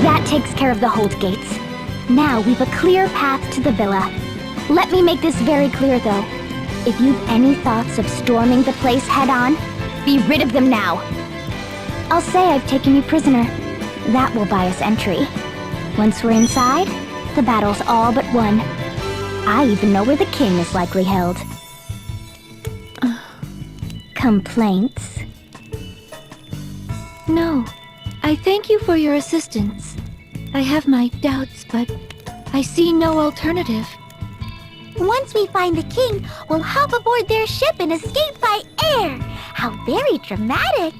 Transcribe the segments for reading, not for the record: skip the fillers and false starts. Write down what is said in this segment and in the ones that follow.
That takes care of the hold gates. Now we've a clear path to the villa. Let me make this very clear, though. If you've any thoughts of storming the place head-on, be rid of them now. I'll say I've taken you prisoner. That will buy us entry. Once we're inside, the battle's all but won. I even know where the king is likely held. Complaints? No. I thank you for your assistance. I have my doubts, but I see no alternative. Once we find the king, we'll hop aboard their ship and escape by air. How very dramatic.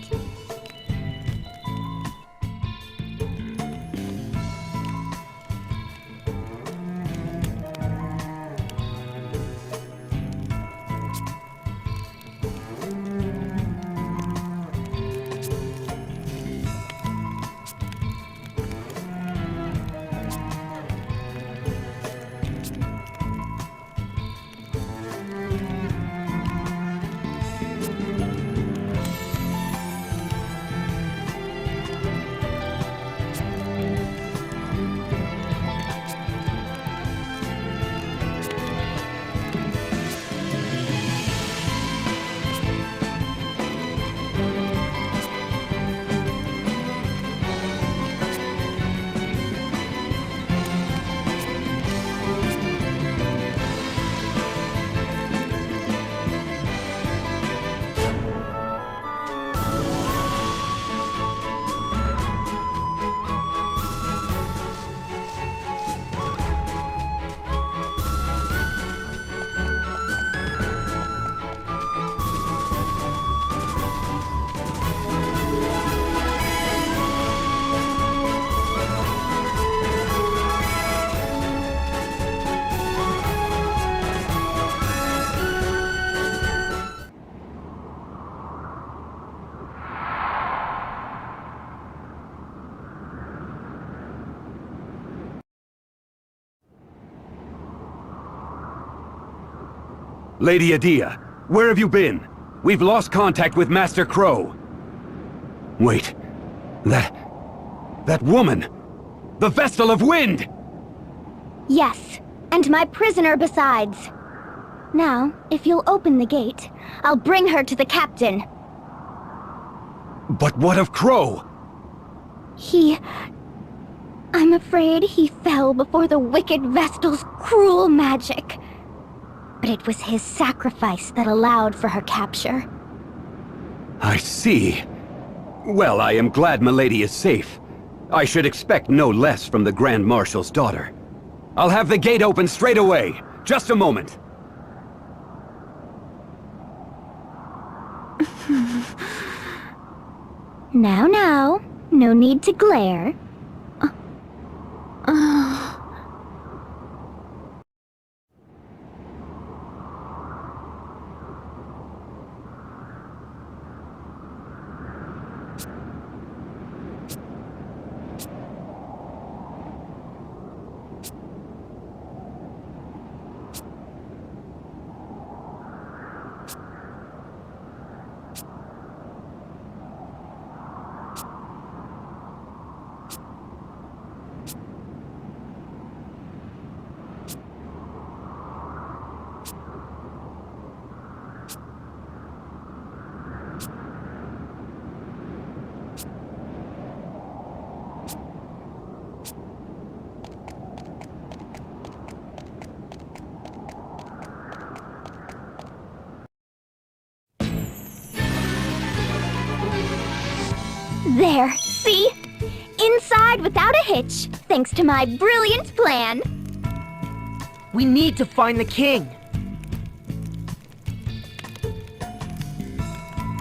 Lady Adia, where have you been? We've lost contact with Master Crow. Wait, that woman! The Vestal of Wind! Yes, and my prisoner besides. Now, if you'll open the gate, I'll bring her to the captain. But what of Crow? I'm afraid he fell before the wicked Vestal's cruel magic. But it was his sacrifice that allowed for her capture. I see. Well, I am glad Milady is safe. I should expect no less from the Grand Marshal's daughter. I'll have the gate open straight away. Just a moment. Now, no need to glare. There, see? Inside without a hitch, thanks to my brilliant plan. We need to find the king.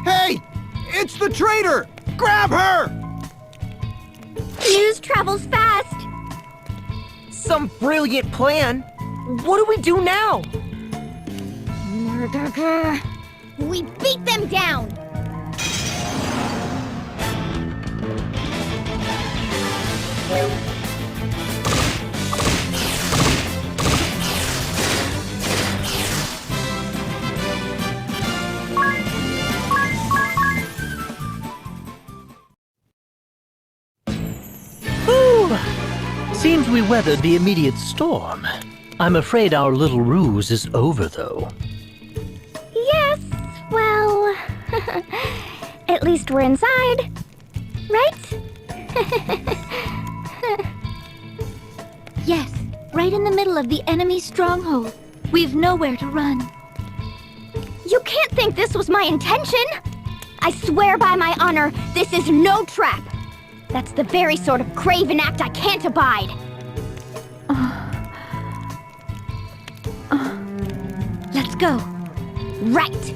Hey! It's the traitor! Grab her! News travels fast. Some brilliant plan. What do we do now? We beat them down. Ooh, Seems we weathered the immediate storm. I'm afraid our little ruse is over, though. Yes, well... at least we're inside. Right? Yes, right in the middle of the enemy stronghold. We've nowhere to run. You can't think this was my intention! I swear by my honor, this is no trap! That's the very sort of craven act I can't abide! Let's go. Right!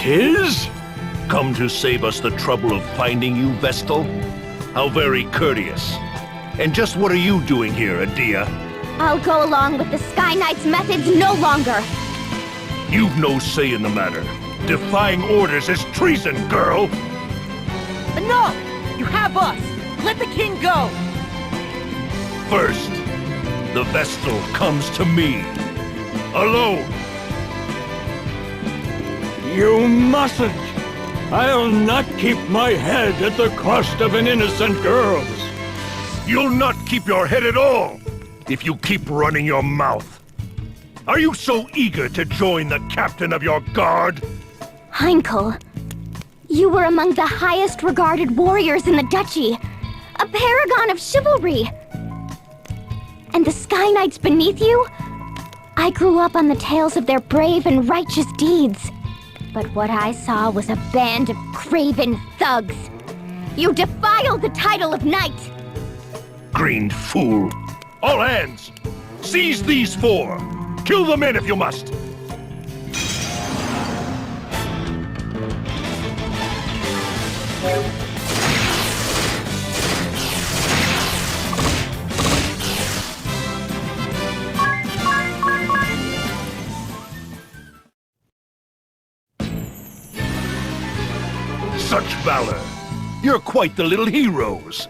Tis? Come to save us the trouble of finding you, Vestal? How very courteous. And just what are you doing here, Adia? I'll go along with the Sky Knight's methods no longer. You've no say in the matter. Defying orders is treason, girl! Enough! You have us! Let the king go! First, the Vestal comes to me. Alone! You mustn't! I'll not keep my head at the cost of an innocent girl's! You'll not keep your head at all, if you keep running your mouth. Are you so eager to join the captain of your guard? Heinkel, you were among the highest regarded warriors in the duchy. A paragon of chivalry. And the Sky Knights beneath you? I grew up on the tales of their brave and righteous deeds. But what I saw was a band of craven thugs. You defile the title of knight! Green fool! All hands! Seize these four! Kill the men if you must! Such valor! You're quite the little heroes!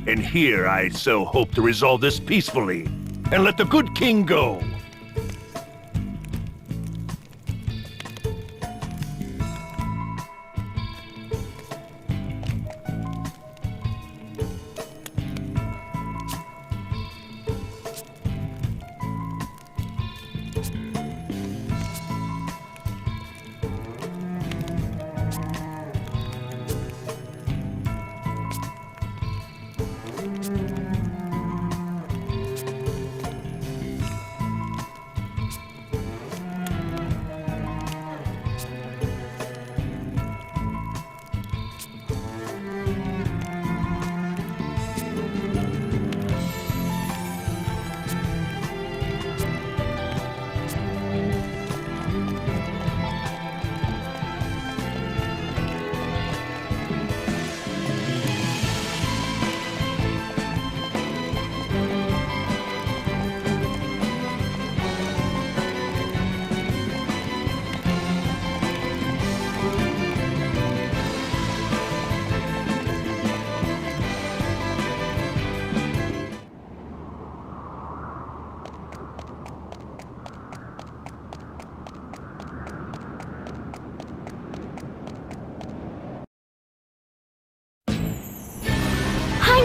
And here I so hope to resolve this peacefully, and let the good king go.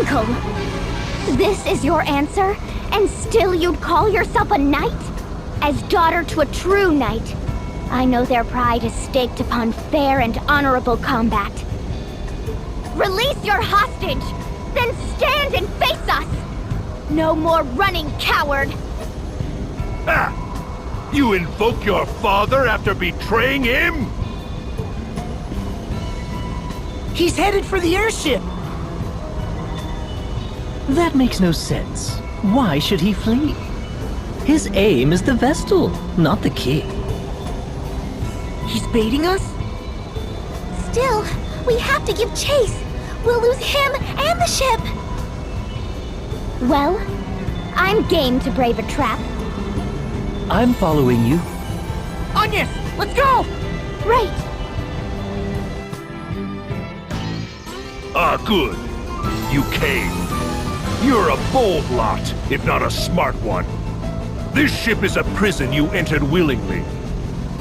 Uncle! This is your answer? And still you'd call yourself a knight? As daughter to a true knight, I know their pride is staked upon fair and honorable combat. Release your hostage! Then stand and face us! No more running, coward! Ah! You invoke your father after betraying him? He's headed for the airship! That makes no sense. Why should he flee? His aim is the Vestal, not the king. He's baiting us? Still, we have to give chase. We'll lose him and the ship. Well, I'm game to brave a trap. I'm following you. Agnes, let's go! Right. Ah, good. You came. You're a bold lot, if not a smart one. This ship is a prison you entered willingly.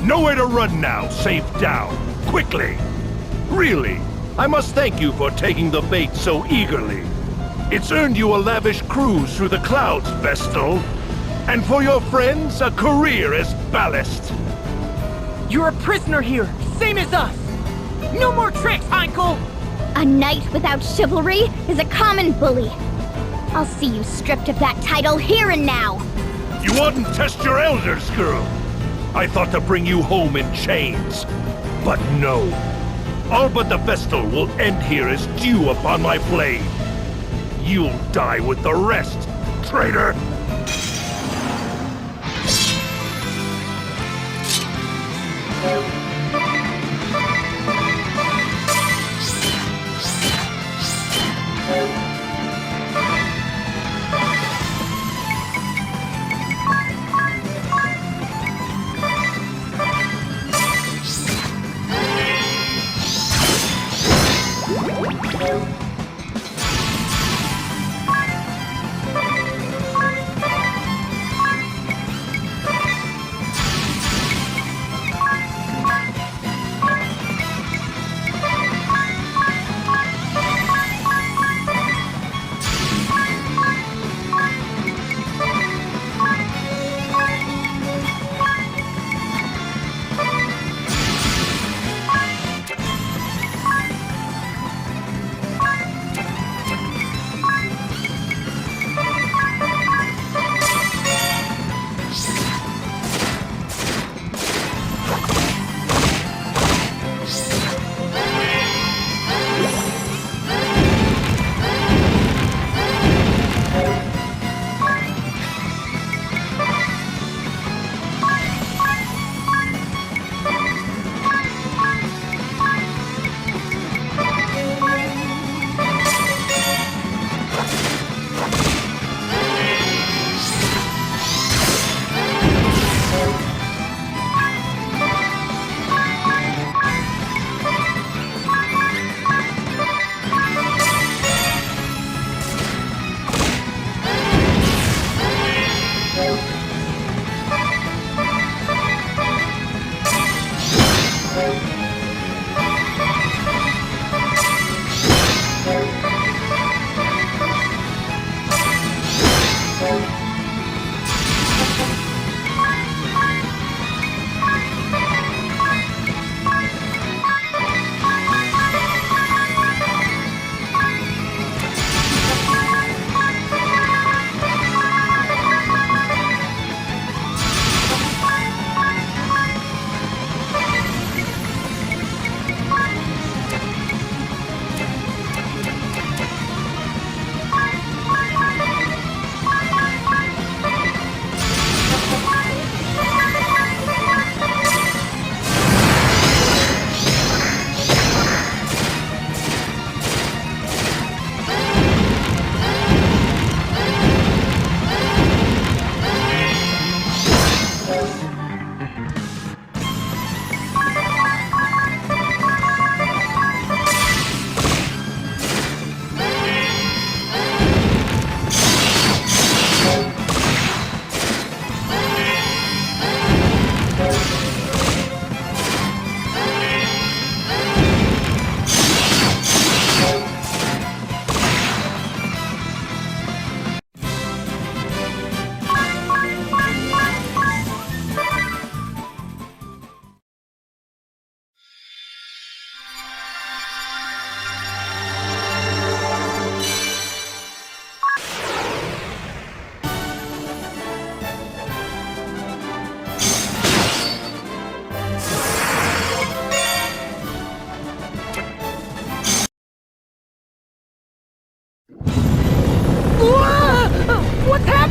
Nowhere to run now, safe down. Quickly! Really, I must thank you for taking the bait so eagerly. It's earned you a lavish cruise through the clouds, Vestal. And for your friends, a career as ballast. You're a prisoner here, same as us! No more tricks, Heinkel! A knight without chivalry is a common bully. I'll see you stripped of that title here and now. You wouldn't test your elders, girl. I thought to bring you home in chains. But no. All but the Vestal will end here as dew upon my blade. You'll die with the rest, traitor!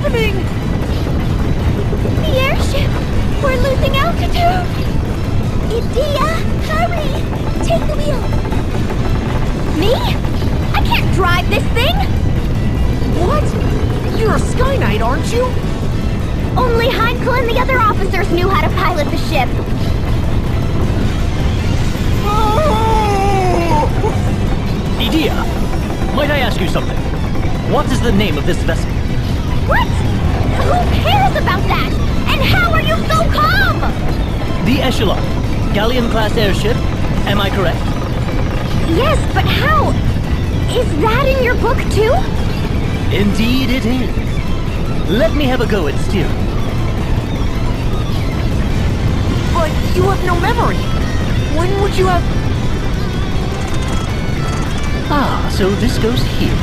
happening? The airship! We're losing altitude! Idea, hurry! Take the wheel! Me? I can't drive this thing! What? You're a Sky Knight, aren't you? Only Heinkel and the other officers knew how to pilot the ship. Idea, might I ask you something? What is the name of this vessel? What? Who cares about that? And how are you so calm? The Echelon, galleon-class airship, am I correct? Yes, but how? Is that in your book too? Indeed it is. Let me have a go at steering. But you have no memory. When would you have... Ah, so this goes here.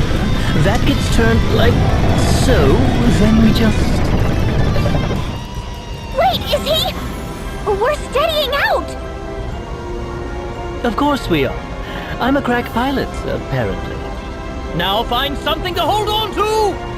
That gets turned like so, then we just... Wait, is he? We're steadying out! Of course we are. I'm a crack pilot, apparently. Now find something to hold on to!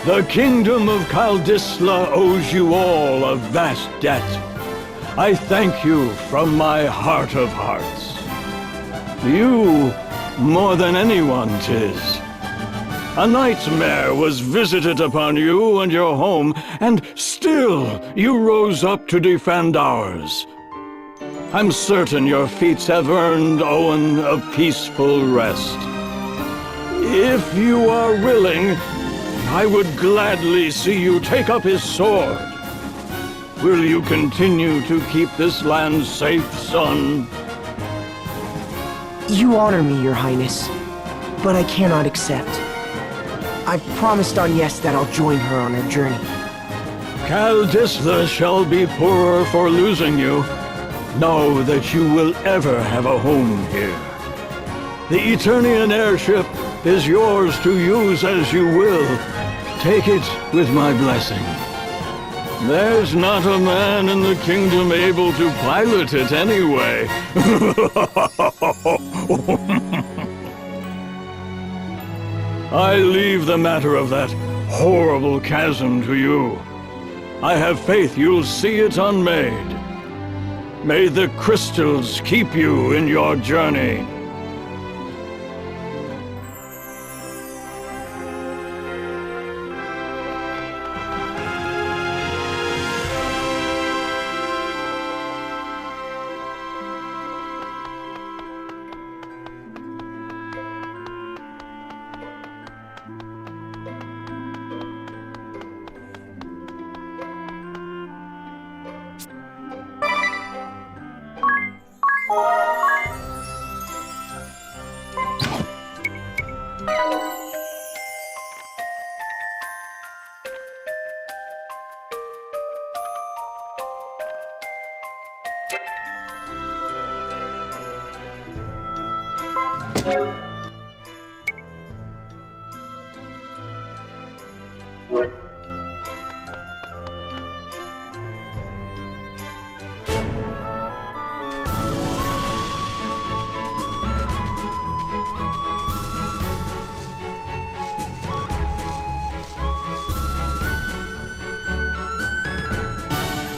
The kingdom of Kaldisla owes you all a vast debt. I thank you from my heart of hearts. You, more than anyone, 'tis. A nightmare was visited upon you and your home, and still you rose up to defend ours. I'm certain your feats have earned Owen a peaceful rest. If you are willing, I would gladly see you take up his sword. Will you continue to keep this land safe, son? You honor me, Your Highness, but I cannot accept. I've promised on Yes that I'll join her on her journey. Kaldisla shall be poorer for losing you. Know that you will ever have a home here. The Eternian airship is yours to use as you will. Take it with my blessing. There's not a man in the kingdom able to pilot it anyway. I leave the matter of that horrible chasm to you. I have faith you'll see it unmade. May the crystals keep you in your journey.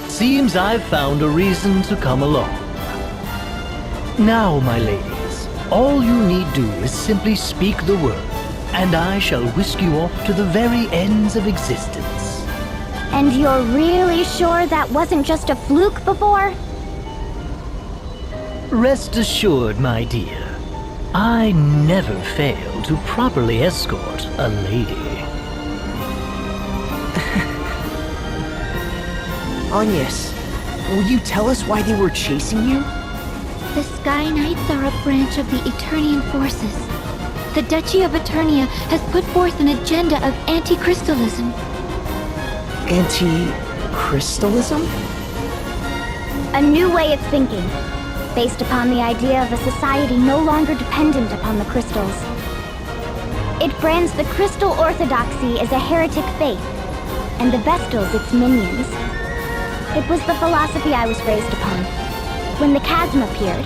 Seems I've found a reason to come along. Now, my ladies, all you need do is simply speak the word, and I shall whisk you off to the very ends of existence. And you're really sure that wasn't just a fluke before? Rest assured, my dear, I never fail to properly escort a lady. Agnes, will you tell us why they were chasing you? The Sky Knights are a branch of the Eternian forces. The Duchy of Eternia has put forth an agenda of anti-crystalism. Anti-crystalism? A new way of thinking, based upon the idea of a society no longer dependent upon the crystals. It brands the crystal orthodoxy as a heretic faith, and the Vestals its minions. It was the philosophy I was raised upon. When the chasm appeared,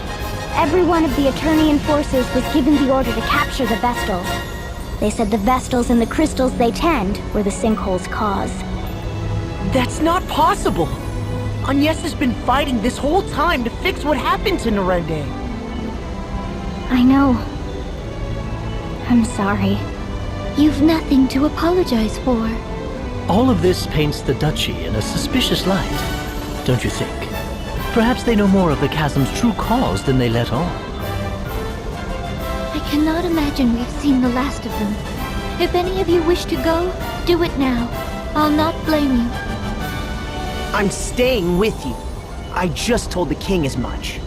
every one of the Eternian forces was given the order to capture the Vestals. They said the Vestals and the crystals they tend were the sinkhole's cause. That's not possible! Agnes has been fighting this whole time to fix what happened to Narende. I know. I'm sorry. You've nothing to apologize for. All of this paints the Duchy in a suspicious light, don't you think? Perhaps they know more of the chasm's true cause than they let on. I cannot imagine we've seen the last of them. If any of you wish to go, do it now. I'll not blame you. I'm staying with you. I just told the king as much.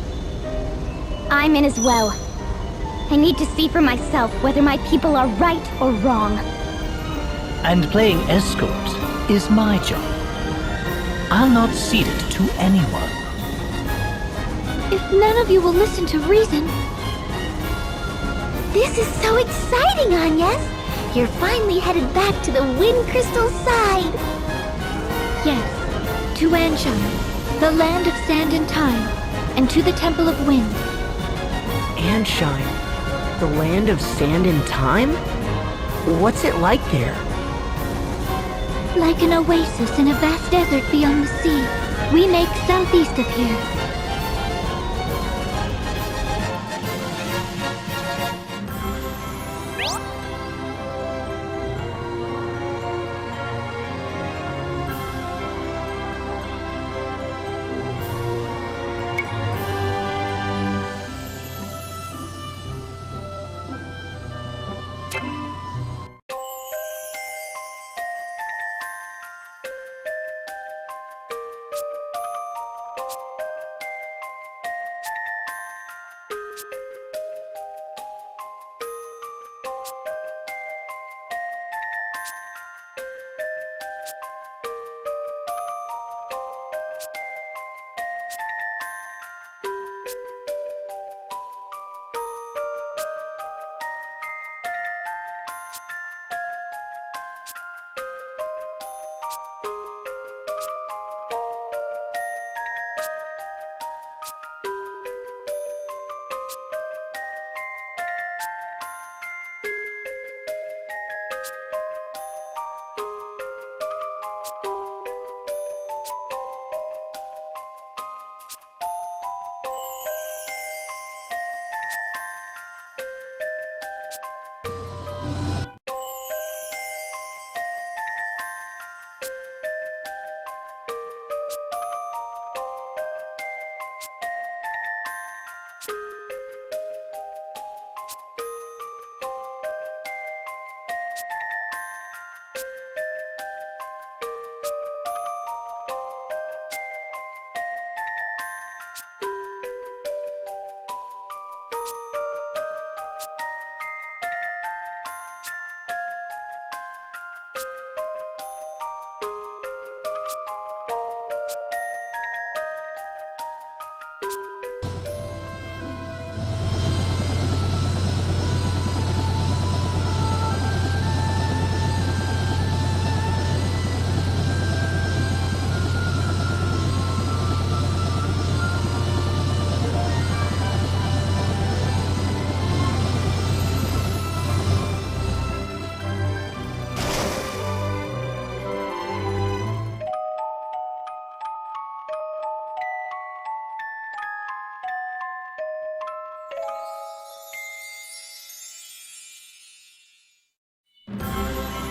I'm in as well. I need to see for myself whether my people are right or wrong. And playing escort is my job. I'll not cede it to anyone. If none of you will listen to reason... This is so exciting, Agnes! You're finally headed back to the Wind Crystal side! Yes, to Anshine, the land of sand and time, and to the Temple of Wind. Anshine, the land of sand and time? What's it like there? Like an oasis in a vast desert beyond the sea. We make southeast of here.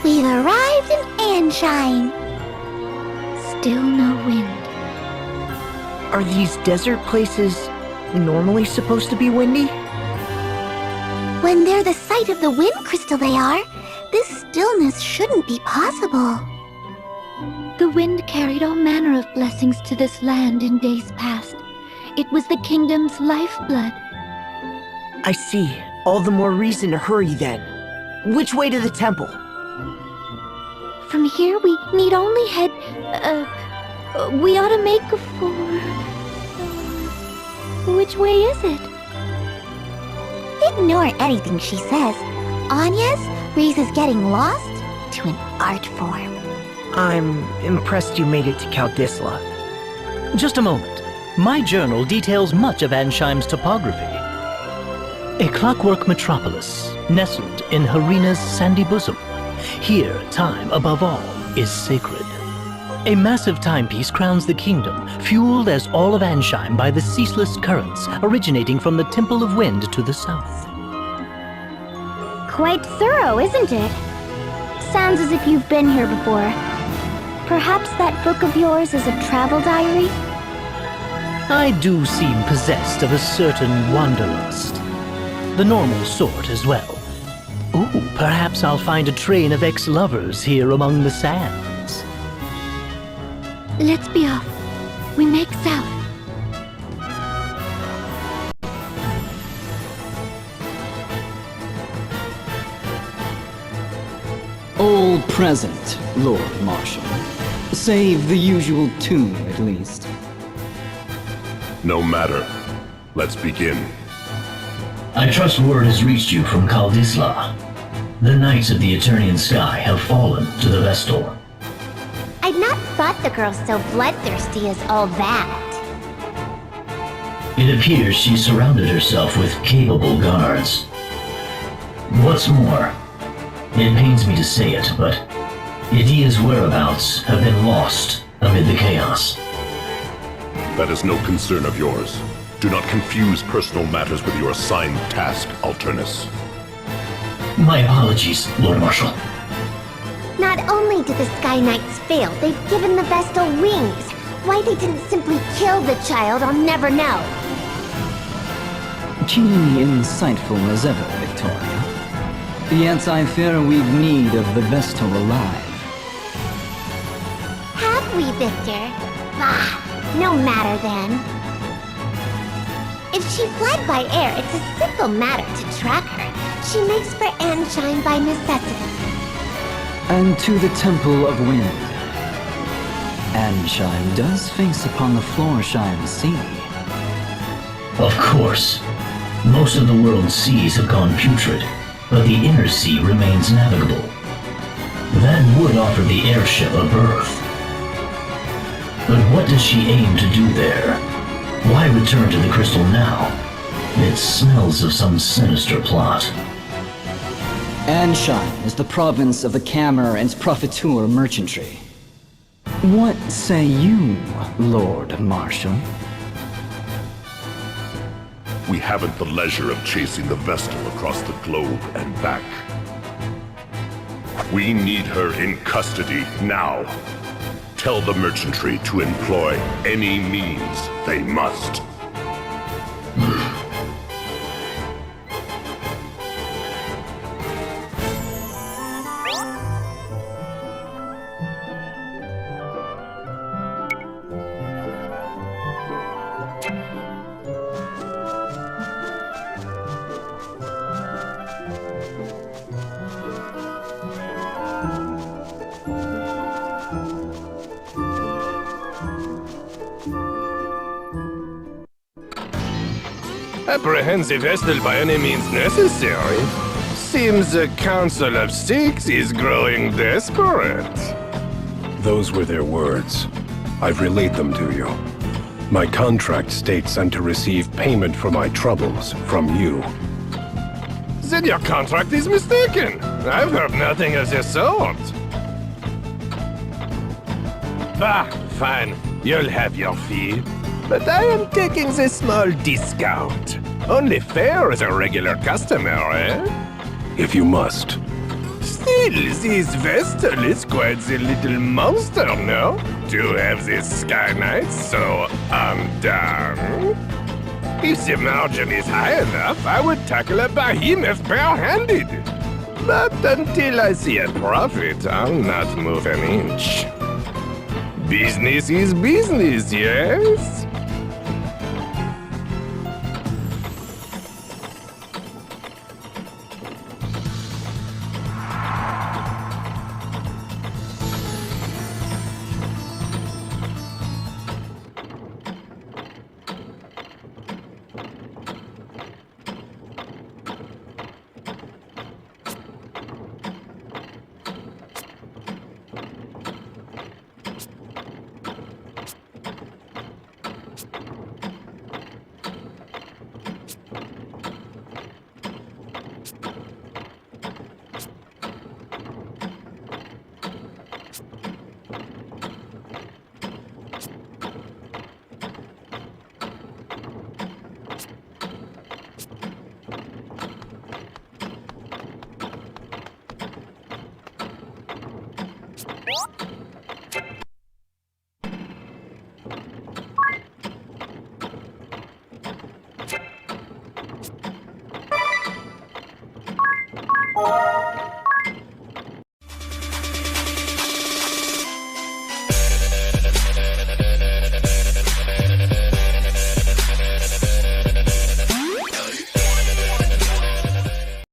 We've arrived in Anshine. Still no wind. Are these desert places normally supposed to be windy? When they're the site of the wind crystal they are, this stillness shouldn't be possible. The wind carried all manner of blessings to this land in days past. It was the kingdom's lifeblood. I see. All the more reason to hurry then. Which way to the temple? From here, we need only head... we ought to make for... which way is it? Ignore anything she says. Anya's raises getting lost to an art form. I'm impressed you made it to Kaldisla. Just a moment. My journal details much of Ansheim's topography. A clockwork metropolis, nestled in Harina's sandy bosom. Here, time, above all, is sacred. A massive timepiece crowns the kingdom, fueled as all of Ansheim by the ceaseless currents originating from the Temple of Wind to the south. Quite thorough, isn't it? Sounds as if you've been here before. Perhaps that book of yours is a travel diary? I do seem possessed of a certain wanderlust. The normal sort as well. Ooh, perhaps I'll find a train of ex-lovers here among the sands. Let's be off. We make south. All present, Lord Marshal. Save the usual tune, at least. No matter. Let's begin. I trust word has reached you from Kaldisla. The Knights of the Eternian Sky have fallen to the Vestal. I'd not thought the girl so bloodthirsty as all that. It appears she surrounded herself with capable guards. What's more, it pains me to say it, but Idia's whereabouts have been lost amid the chaos. That is no concern of yours. Do not confuse personal matters with your assigned task, Alternus. My apologies, Lord Marshal. Not only did the Sky Knights fail, they've given the Vestal wings. Why they didn't simply kill the child, I'll never know. Keenly insightful as ever, Victoria. Yet I fear we've need of the Vestal alive. Have we, Victor? Bah, no matter then. If she fled by air, it's a simple matter to track her. She makes for Anshine by necessity. And to the Temple of Wind. Ansheim does face upon the Florsheim Sea. Of course. Most of the world's seas have gone putrid, but the inner sea remains navigable. That would offer the airship a berth. But what does she aim to do there? Why return to the crystal now? It smells of some sinister plot. Ansheim is the province of the Cammer and Profiteur merchantry. What say you, Lord Marshal? We haven't the leisure of chasing the Vestal across the globe and back. We need her in custody now. Tell the merchantry to employ any means they must. Apprehensive Vestal by any means necessary. Seems the Council of Six is growing desperate. Those were their words. I've relayed them to you. My contract states I'm to receive payment for my troubles from you. Then your contract is mistaken. I've heard nothing of the sort. Bah, fine. You'll have your fee. But I am taking a small discount. Only fair as a regular customer, eh? If you must. Still, this vessel is quite the little monster, no? To have this Sky Knight so undone. If the margin is high enough, I would tackle a behemoth bare-handed. But until I see a profit, I'll not move an inch. Business is business, yes?